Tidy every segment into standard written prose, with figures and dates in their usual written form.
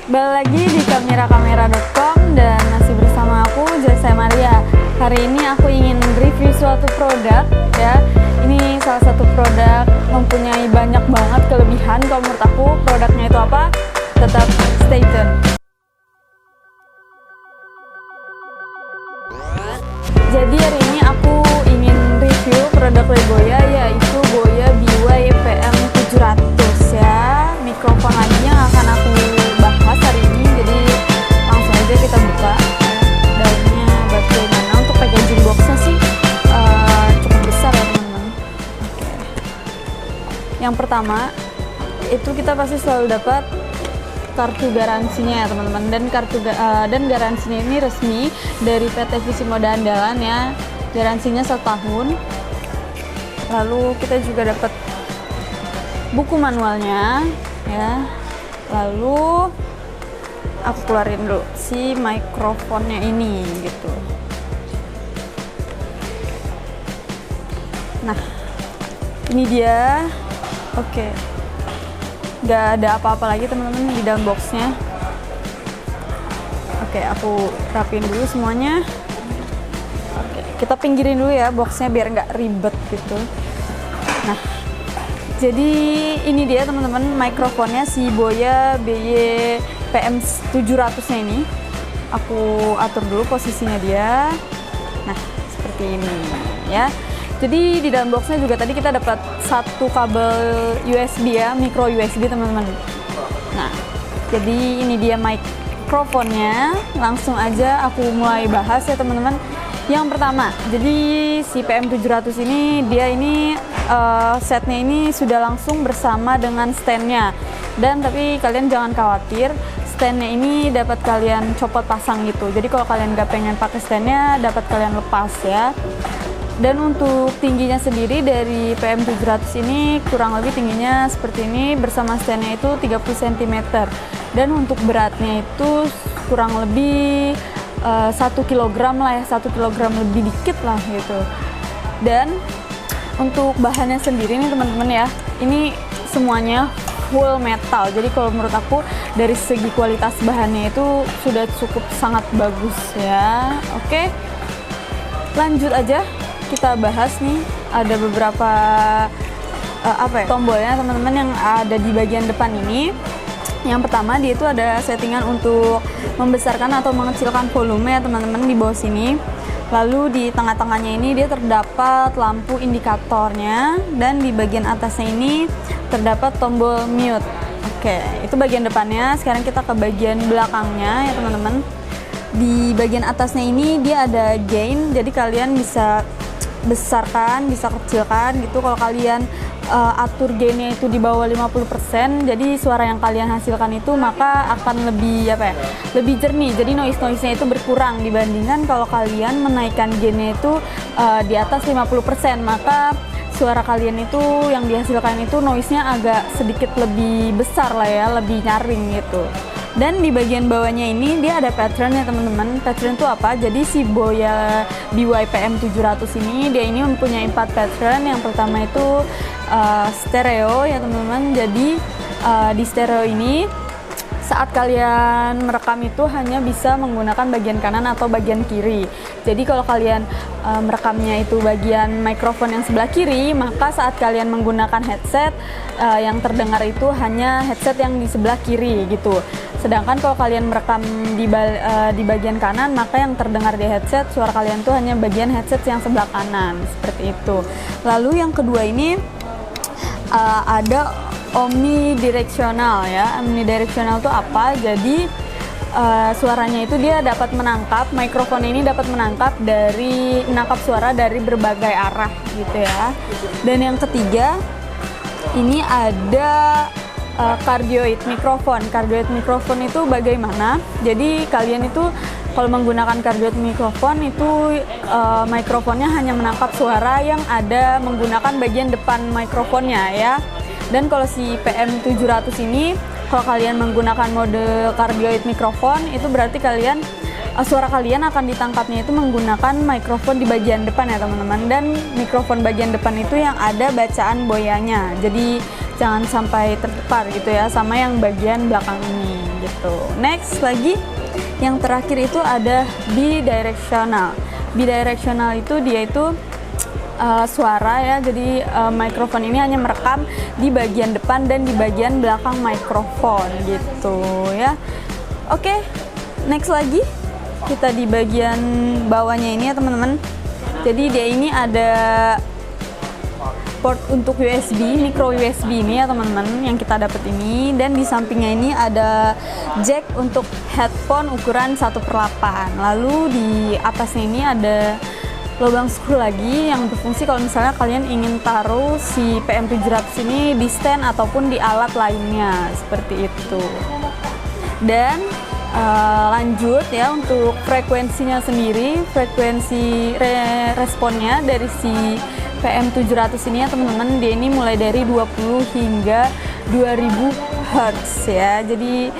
Balik lagi di kamera.com dan masih bersama aku Jose Maria. Hari ini aku ingin review suatu produk ya. Ini salah satu produk mempunyai banyak banget kelebihan. Kalau menurut aku produknya itu apa? Tetap stay tune. Jadi hari ini aku ingin review produk dari Boya, yaitu Boya BY-PM 700 ya. Mikrofon lagi yang akan aku bahas hari ini, jadi langsung aja kita buka dalamnya bagaimana. Untuk packaging boxnya sih cukup besar ya teman-teman. Oke. Yang pertama itu kita pasti selalu dapat kartu garansinya ya teman-teman, dan garansinya ini resmi dari PT Visi Moda Andalan ya. Garansinya 1 tahun. Lalu kita juga dapat buku manualnya ya. Lalu aku keluarin dulu si mikrofonnya ini gitu. Nah, ini dia. Oke. Gak ada apa-apa lagi teman-teman di dalam boxnya. Oke, aku rapiin dulu semuanya. Oke, kita pinggirin dulu ya boxnya biar nggak ribet gitu. Nah, jadi ini dia teman-teman mikrofonnya si Boya BY-PM 700 nya ini. Aku atur dulu posisinya dia. Nah, seperti ini ya. Jadi di dalam boxnya juga tadi kita dapat satu kabel USB ya, micro USB teman-teman. Nah, jadi ini dia mikrofonnya. Langsung aja aku mulai bahas ya teman-teman. Yang pertama, jadi si PM 700 ini dia ini setnya ini sudah langsung bersama dengan standnya. Dan tapi kalian jangan khawatir, standnya ini dapat kalian copot pasang gitu. Jadi kalau kalian nggak pengen pakai standnya, dapat kalian lepas ya. Dan untuk tingginya sendiri dari PM 700 ini kurang lebih tingginya seperti ini, bersama standnya itu 30 cm. Dan untuk beratnya itu kurang lebih 1 kg lah ya, 1 kg lebih dikit lah gitu. Dan untuk bahannya sendiri nih teman-teman ya, ini semuanya full metal. Jadi kalau menurut aku dari segi kualitas bahannya itu sudah cukup sangat bagus ya. Oke, lanjut aja kita bahas nih. Ada beberapa tombolnya teman-teman yang ada di bagian depan ini. Yang pertama dia itu ada settingan untuk membesarkan atau mengecilkan volume ya teman-teman di bawah sini. Lalu di tengah-tengahnya ini dia terdapat lampu indikatornya, dan di bagian atasnya ini terdapat tombol mute. Oke, itu bagian depannya. Sekarang kita ke bagian belakangnya ya teman-teman. Di bagian atasnya ini dia ada gain, jadi kalian bisa besarkan, bisa kecilkan gitu. Kalau kalian atur gainnya itu di bawah 50%, jadi suara yang kalian hasilkan itu maka akan lebih lebih jernih. Jadi noise-nya itu berkurang dibandingkan kalau kalian menaikkan gainnya itu di atas 50%, maka suara kalian itu yang dihasilkan itu noise-nya agak sedikit lebih besar lah ya, lebih nyaring gitu. Dan di bagian bawahnya ini dia ada pattern ya teman-teman. Pattern itu apa? Jadi si Boya BY-PM 700 ini dia ini mempunyai 4 pattern. Yang pertama itu stereo ya teman-teman. Jadi di stereo ini saat kalian merekam itu hanya bisa menggunakan bagian kanan atau bagian kiri. Jadi kalau kalian merekamnya itu bagian mikrofon yang sebelah kiri, maka saat kalian menggunakan headset yang terdengar itu hanya headset yang di sebelah kiri gitu. Sedangkan kalau kalian merekam di bagian kanan, maka yang terdengar di headset suara kalian tuh hanya bagian headset yang sebelah kanan, seperti itu. Lalu yang kedua ini ada omnidirectional ya. Omnidirectional itu apa? Jadi suaranya itu dia dapat menangkap, mikrofon ini dapat menangkap suara dari berbagai arah gitu ya. Dan yang ketiga ini ada cardioid mikrofon. Cardioid mikrofon itu bagaimana? Jadi kalian itu kalau menggunakan cardioid mikrofon itu mikrofonnya hanya menangkap suara yang ada menggunakan bagian depan mikrofonnya ya. Dan kalau si PM 700 ini, kalau kalian menggunakan mode cardioid mikrofon, itu berarti suara kalian akan ditangkapnya itu menggunakan mikrofon di bagian depan ya teman-teman. Dan mikrofon bagian depan itu yang ada bacaan boyanya. Jadi jangan sampai tertukar gitu ya sama yang bagian belakang ini gitu. Next lagi yang terakhir itu ada bidirectional. Bidirectional itu dia itu suara ya, jadi mikrofon ini hanya merekam di bagian depan dan di bagian belakang mikrofon gitu ya. Oke, next lagi kita di bagian bawahnya ini ya teman-teman. Jadi dia ini ada port untuk USB, micro USB ini ya teman-teman yang kita dapat ini, dan di sampingnya ini ada jack untuk headphone ukuran 1/8. Lalu di atasnya ini ada lubang screw lagi yang berfungsi kalau misalnya kalian ingin taruh si PM700 ini di stand ataupun di alat lainnya seperti itu. Dan lanjut ya, untuk frekuensinya sendiri, frekuensi responnya dari si PM700 ini ya teman-teman, dia ini mulai dari 20 hingga 2000 Hz ya. Jadi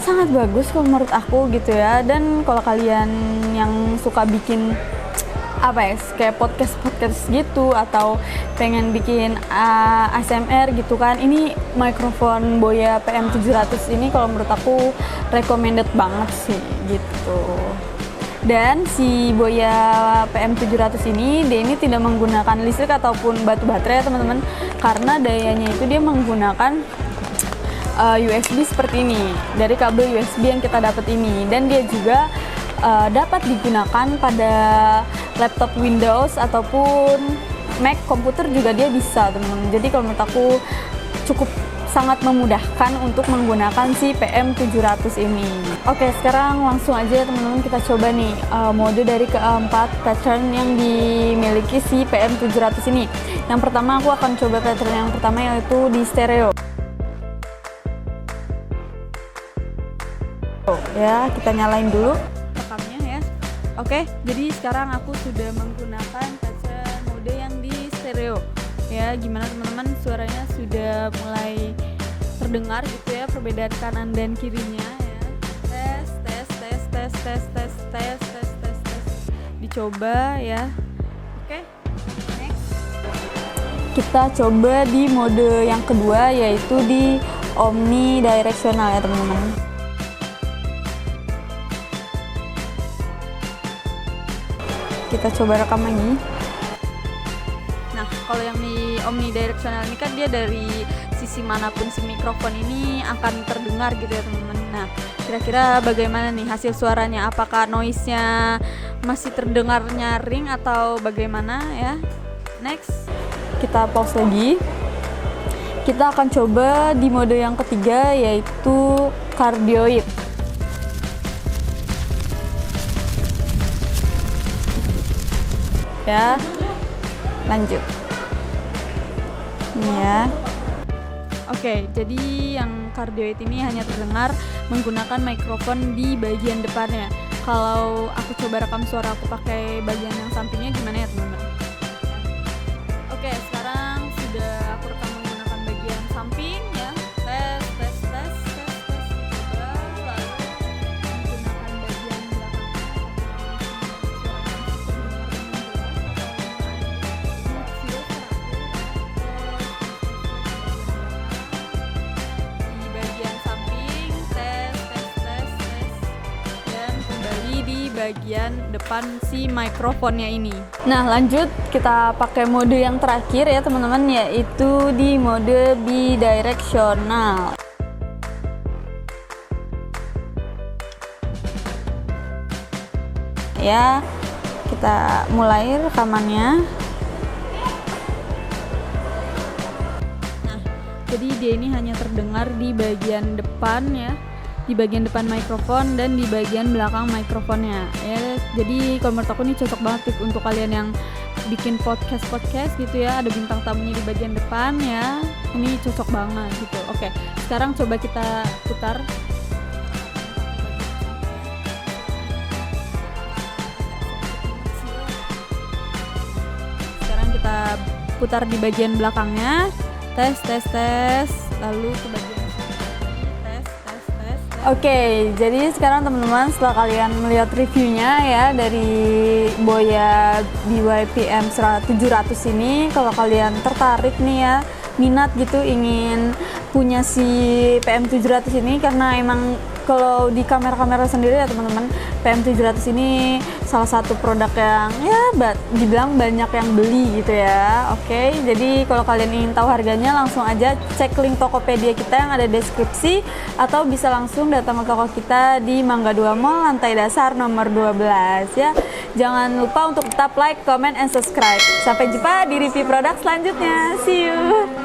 sangat bagus kalau menurut aku gitu ya. Dan kalau kalian yang suka bikin kayak podcast gitu atau pengen bikin ASMR gitu kan, ini mikrofon Boya PM700 ini kalau menurut aku recommended banget sih gitu. Dan si Boya PM700 ini dia ini tidak menggunakan listrik ataupun batu baterai ya teman-teman, karena dayanya itu dia menggunakan USB seperti ini, dari kabel USB yang kita dapat ini. Dan dia juga dapat digunakan pada laptop Windows ataupun Mac komputer juga dia bisa teman-teman. Jadi kalau menurut aku cukup sangat memudahkan untuk menggunakan si PM700 ini. Oke, sekarang langsung aja teman-teman kita coba nih mode dari keempat pattern yang dimiliki si PM700 ini. Yang pertama aku akan coba pattern yang pertama, yaitu di stereo. Ya, kita nyalain dulu rekamnya ya. Oke, jadi sekarang aku sudah menggunakan pattern mode yang di stereo. Ya, gimana teman-teman, suaranya sudah mulai terdengar gitu ya, perbedaan kanan dan kirinya ya. Tes. Dicoba ya. Oke. Next. Kita coba di mode yang kedua, yaitu di omnidirectional ya teman-teman. Kita coba rekam lagi. Nah, kalau yang di omnidirectional ini kan dia dari sisi manapun si mikrofon ini akan terdengar gitu ya teman-teman. Nah, kira-kira bagaimana nih hasil suaranya? Apakah noise-nya masih terdengar nyaring atau bagaimana ya? Next, kita pause lagi. Kita akan coba di mode yang ketiga, yaitu cardioid. Ya, lanjut ini ya. Oke, jadi yang cardioid ini hanya terdengar menggunakan mikrofon di bagian depannya. Kalau aku coba rekam suara aku pakai bagian yang sampingnya, gimana ya teman-teman? Oke, sekarang sudah aku rekam menggunakan bagian samping ya. Tes. Coba lalu menggunakan bagian belakang. Di bagian samping, tes. Dan kembali di bagian depan si mikrofonnya ini. Nah, lanjut kita pakai mode yang terakhir ya teman-teman, yaitu di mode bidirectional. Ya, kita mulai rekamannya. Nah, jadi dia ini hanya terdengar di bagian depan ya, di bagian depan mikrofon dan di bagian belakang mikrofonnya ya. Jadi kalau menurut aku ini cocok banget untuk kalian yang bikin podcast gitu ya, ada bintang tamunya di bagian depan ya. Ini cocok banget gitu. Oke, sekarang coba kita putar. Sekarang kita putar di bagian belakangnya. Tes. Lalu ke bagian Oke, jadi sekarang teman-teman, setelah kalian melihat reviewnya ya dari Boya BYPM700 ini, kalau kalian tertarik nih ya, minat gitu ingin punya si PM700 ini, karena emang kalau di kamera-kamera sendiri ya teman-teman, PM700 ini salah satu produk yang ya dibilang banyak yang beli gitu ya. Oke, jadi kalau kalian ingin tahu harganya langsung aja cek link Tokopedia kita yang ada di deskripsi, atau bisa langsung datang ke toko kita di Mangga 2 Mall lantai dasar nomor 12 ya. Jangan lupa untuk tetap like, comment, and subscribe. Sampai jumpa di review produk selanjutnya. See you.